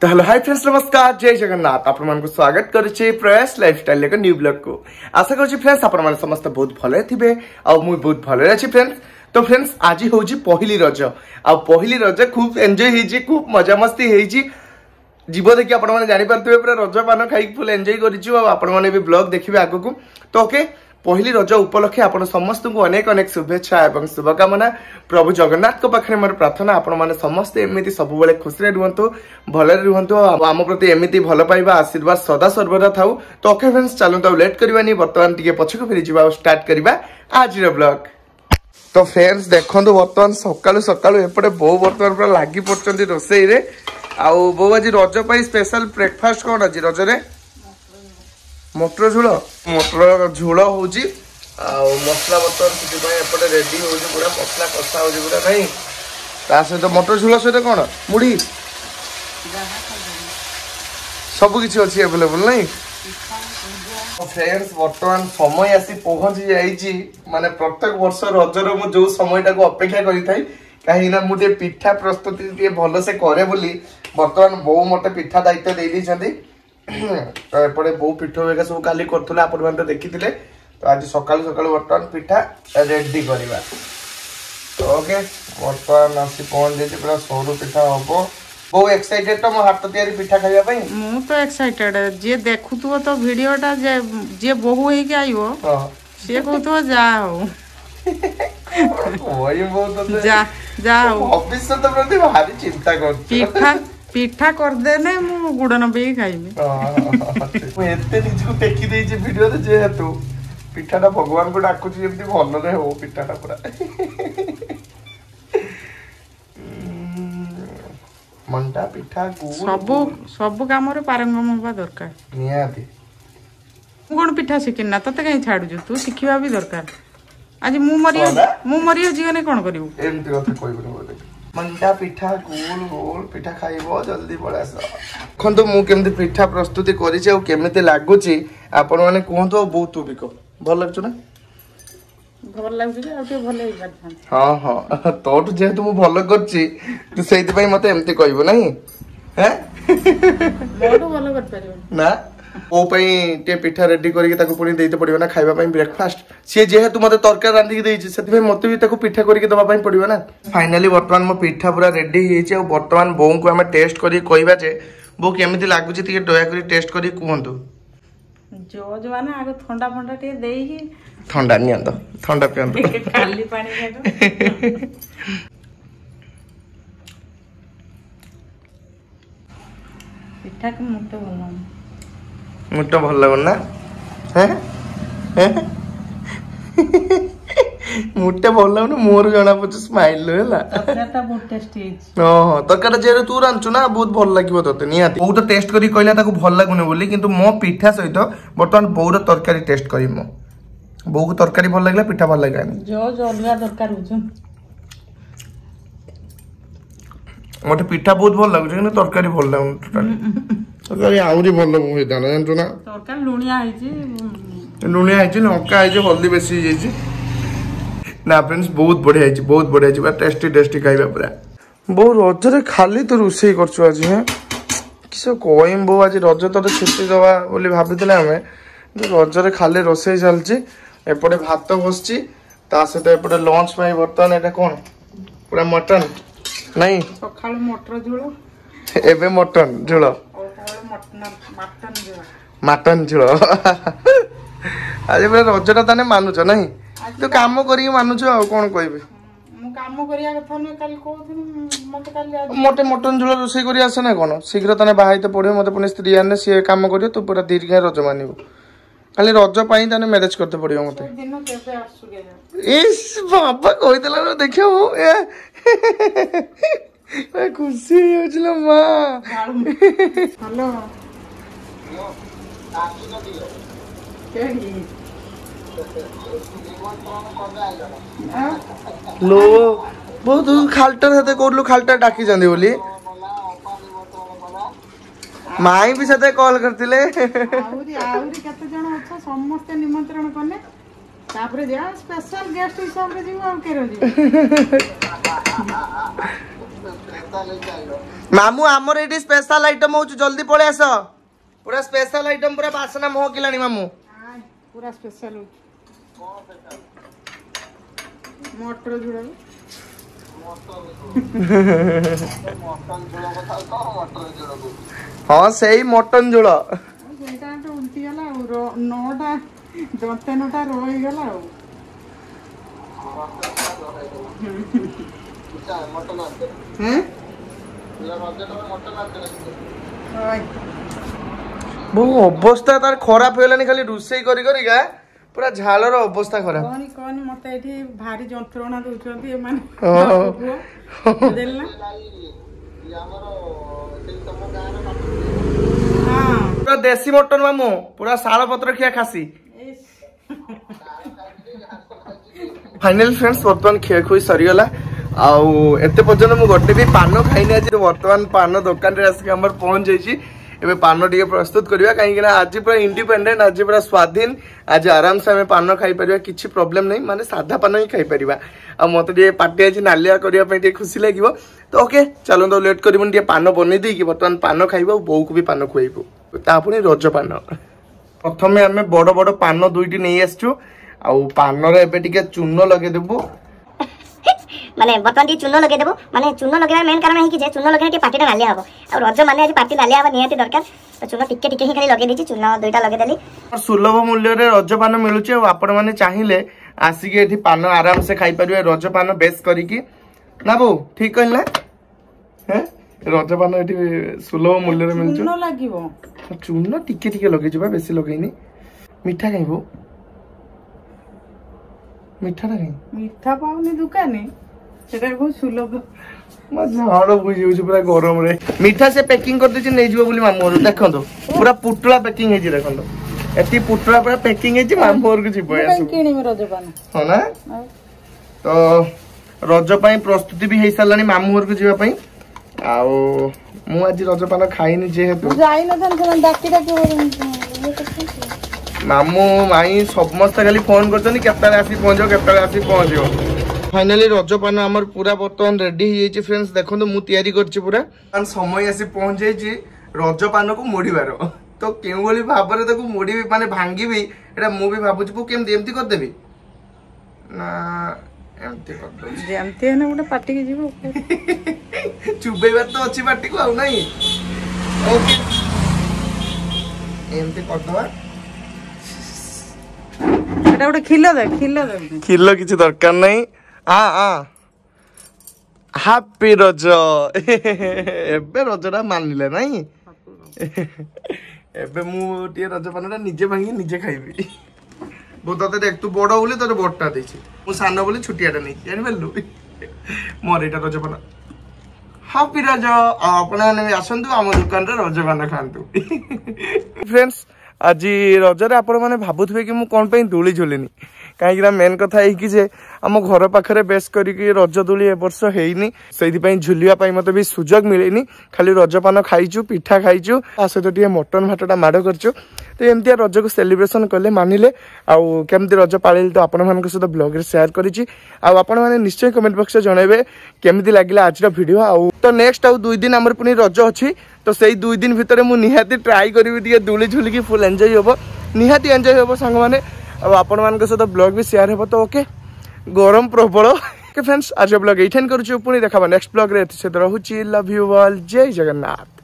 तो hello hi friends नमस्कार जय जगन्नाथ आपण मान को स्वागत करूचे प्रयास लाइफस्टाइल एक न्यू ब्लॉग को आशा करूची फ्रेंड्स आपण मान समस्त बहुत भले थिबे आ मु बहुत भले अछि फ्रेंड्स। तो फ्रेंड्स आज होची पहिली रज आ पहिली रज खूब एन्जॉय हेजी खूब मजा मस्ती हेजी जीव देखि आपण माने जानि परथबे पूरा रज पान खाई फुल एन्जॉय करिछु आ आपण माने भी ब्लॉग देखिबे आगु को। तो ओके पहिली रज उपलक्षे आपण समस्त को अनेक अनेक शुभेच्छा एवं शुभकामना। प्रभु जगन्नाथ को पाखरे मोर प्रार्थना आपण माने समस्त एमिति सब बेले खुशी रे रुहंतु भले रुहंतु आम प्रति एमिति भल पाइबा आशीर्वाद सदा सर्वदा थाउ। तो ओके फ्रेंड्स चलु तो लेट करबानी वर्तमान टिके पछको फेरि जिबा और स्टार्ट करबा आज रो ब्लॉग। तो फ्रेंड्स देखंतु वर्तमान सकाळु सकाळु एपटे बो वर्तमान पूरा लागि पड़चंती रोसई रे आ बो आज रज पई स्पेशल ब्रेकफास्ट कोन आज रज रे मटर झोल होची आ मसला बर्तन सिटी पई एपटे रेडी होची पूरा मसला कसा होची पूरा नहीं ता से तो मटर झोल से कोन मुड़ी सब किछि अछि अवेलेबल नहीं। फ्रेंड्स वर्तमान समय आसी पहुंची जाइछि माने प्रत्येक वर्ष रजर मु जो समयटा को अपेक्षा करि थाई काहे ना मुटे पिठा प्रस्तुति टे भलो से करे बोली वर्तमान बहु मटे पिठा दायित्व दे दी छथि। तो एपटे बहु पिठो वेगा सब काली करथुला आपण माने देखिथिले। तो आज सकाळ सकाळ वर्तमान पिठा रेडी करबा। तो ओके वर्तमान आसी पहुंच जेति पूरा सोरू पिठा हबो बहु एक्साइटेड तो मो हाथ तैयारी पिठा खाइबा पई मु तो एक्साइटेड जे देखुथुबो तो वीडियोटा जे बहु हे के आइबो से कहतो जा हो ओई बहुत जा हो ऑफिस से तो प्रति भारी चिंता कर पिठा कर देने मु गुड़ न पे खाइबे मु एते निजु टेकी देई जे वीडियो रे जे हेतु पिठाटा भगवान को डाकु छी एमती भलो रे हो पिठाटा पूरा मंडा पिठा गुड़ सब काम रे पारंगम होबा दरकार नियाती कोन पिठा सिकिना तते कहीं छाडु जो तू सिखिबा भी दरकार। आज मु मरियो जीवने कोन करिवु एमती कथा कहबो बोले मंडा पिठा गोल पिठा खाइबो जल्दी पळास खंतो मु केमती पिठा प्रस्तुति करि छै ओ केमते लागुची आपण माने कोहतो बहुत बिको भल लागछु ना भल लागछु जे आउटे भल हे बात हां हां तोट जेतु मु भल करछि तू सेति पई मते एमती कहबो नाही हैं मोटो भल कर परियो ना ओ पई टे पिठा रेडी करके ताको पुनी देते पड़िबो ना खाइबा पई ब्रेकफास्ट से जेहेतु मते तरकारी रांधी के देछि सेति पई मते भी ताको पिठा करके दबा पई पड़िबो ना। फाइनली वर्तमान मो पिठा पूरा रेडी हेछि आ वर्तमान बों को हम टेस्ट करी कहबा जे बो केमिति लागुछि तिके दया करी टेस्ट करी कहंतु जो माने आगे ठंडा ठंडा टे देई कि ठंडा नियंतो ठंडा पियंतो खाली पानी खातो पिठा के मुट्टा भल लागो ना हैं मुट्टा भल लागो मोर जणा पछ स्माइल होला तरकाटा बहुत टेस्टी ओह तरकाटा जे तू रांचु ना बहुत भल लागिवो तते नियाती बहुत टेस्ट करी कहला ताको भल लागुने बोली किंतु मो पिठा सहित वर्तमान बहुत तरकारी टेस्ट करी मो बहु तरकारी भल लागला पिठा भल लागला जो अलगा तरकारी होछ मते पिठा बहुत भल लागु छै तरकारी भल लागु टोटली तरकारी आउरी भल लागु दाना जानतो ना तरकारी लुणिया आइछि लंका आइछि हल्दी बेसी जाइछि ना फ्रेंड्स बहुत बढ़िया आइछि बा टेस्टी खाइबा पूरा बो रज रे खाली तो रुसई करछु आज है किसो कोइम बो आज रज तो छुट्टी दवा बोली भाबितले हमें रज रे खाली रोसई चलछि एपटे भात बसछि ता सहित एपटे लंच पई बर्तन एटा कोन पूरा मटन नहीं सखाळ मटर झोलो एबे मटन झोलो मटन झोलो आज पूरा रजटा ताने मानुछ नहीं तो काम करी मानुछ आ कोन कहबे मु काम करिया कथा न काल कोथिन मते काल मोटे मटन झोलो रोसई करी आसे ना कोन शीघ्र ताने बाहाइते पड़े मते पुनी स्त्री आने से काम करियो तू पूरा दीर्घ रज मानिबो खाली रज पाई ताने मैनेज करते पड़ियो मते दिन केबे आसुगे इस बाबा कोइ देला न देखियो ए खुशी होचला मां हेलो लो बहुत खालटर हेते करलु खालटर डाकी जांदी बोली माई भी सते कॉल करतिले आउरी कते जण अच्छा समस्त निमंत्रण करने तापरे जा स्पेशल गेस्ट हिसाब रे जीव आ के रही मामू आमर ये स्पेशल आइटम हो जल्दी पळे आस पूरा स्पेशल आइटम पूरा बासना महकिलानी मामू पूरा स्पेशल मटर झोल हाँ सही मटन झोल उल्टी गला नौटा दते नौटा रही गला बहु अवस्था तार खराब होलानी खाली रुसई करी करिका पूरा झालर अवस्था खराब कहनी कहनी मते एठी भारी जंत्रणा दउछंती ए माने देलना पूरा देसी मटन मामू पूरा शाल पत्र खिया खासी फाइनल फ्रेंड्स बर्तमान खिया खुई सरीगला आते पर्यटन मुझे गोटे भी पान खाई आज बर्तमान पान दुकान आसिक पहुंच जाइए एबे पान टे प्रस्तुत करवा कहीं आज पूरा इंडिपेंडेंट आज पूरा स्वाधीन आज आराम से आम पान खाई पार किसी प्रॉब्लम नहीं माने साधा पान ही खाई पार मत पार्टी आज नालिया करने खुशी लगे तो ओके चलो लेट कर पान बन देकी बर्तमान पान खाइबा बो को भी पान खुआबू तापुणी रज पान प्रथम आम बड़ बड़ पान दुईटी नहीं आसचु पान रे चून लगेदेबू माने बर्तमान टी चून लगेदेबो माने चून लगेबार मेन कारण है कि जे चून लगेने टी पार्टी नालिया हबो आ रज माने आज पार्टी नालिया हबो निहाती दरकार तो चून टिके टिके ही खाली लगे देछि चून दुईटा लगे देली सुलभ मूल्य रे रज पान मिलुचे आपण माने चाहिए आसिक एठी पान आराम से खाई परिबे रज पान बेस करिकी ना बो ठीक कहला हैं रज पान एठी सुलभ मूल्य रे मिलुचे चून लागिवो चून टिके टिके लगे जबा बेसी लगेनी मीठा खाइबो मीठा ना खाइ मीठा पाउनी दुकाने सेटा बहुत सुलभ झाड़ बुझी पूरा गरम रे मीठा से पैकिंग कर देछि नै जीवो बोली मामू देखंतो पूरा पुटला पैकिंग हे जी देखंतो एती पुटला पूरा पैकिंग हे जी मामू को जीवो किणी में रजपान हो ना तो रज पई प्रस्तुति भी हे सालानी मामू को जीवा पई आ मु आज रजपान खाइनी जे हेतु जाई न थन डाकी डाकी मामू माई समस्त खाली फोन करछनी केतले आसी पहुंचो केतले आसी पहुंचो फाइनली रजपान आमर पूरा बर्तमान रेडी हो जाइए फ्रेंड्स देखो मु तैयारी करछि पूरा समय आसी पहुंच जाइए रजपान को मोड़ीबार तो केउ बोली भाबरे ताको मोड़ी माने भांगी भी एटा मु भी भाबुछि पु केम एमती कर देबी ना एमती कर दो जेमती है ना गोटे पार्टी के जीवो चुबेबार तो अछि पार्टी को आ नहीं ओके एमती कर दवा एटा गोटे खिलो दे खिलो किछि दरकार नहीं हापी रज एबे रजटा मानिले नहीं एबे मु टे रजपानटा निजे भांगी निजे खाइबी बो तते देख तू बड़ बोली तोर बड़टा देछि मु सानो बोली छुटियाटा नहीं जानि बेलु मोर एटा रजपान हापी रज आपना ने आसंतु हम दुकान रे रजपान खांतु फ्रेंड्स आज रजरे आपण माने भाबुथबे कि मु कोन पे दोली झुलेनी कहीं मेन कथा है कि आम घर पाखे बेस करके रज दोली ए वर्ष हैनी से झुलिया मत भी सुजोग मिलेनी खाली रजपान खाइचु पिठा खाइचु आ सहित टे मटन भाटा माड़ करचु तो एमती रज को सेलिब्रेशन कले मानिले आमती रज पाले तो आपण सहित ब्लॉग रे शेयर करिछि आपण मैंने निश्चय कमेंट बॉक्स में जनइबे केमती लगिला आज वीडियो तो नेक्स्ट आउ 2 दिन आमर पुनी रज अच्छी तो से 2 दिन भितर मु निहाती ट्राई करी दोली झुलिकी फुल एंजॉय हम निहाती एंजॉय हम सांग मैंने आपण मान सहित ब्लॉग भी शेयर हो तो ओके गरम प्रबल फ्रेंड्स आज ब्लॉग एठान करुछु पुणी देखा नेक्स्ट ब्लॉग रे से रहूची लव यू ऑल जय जगन्नाथ।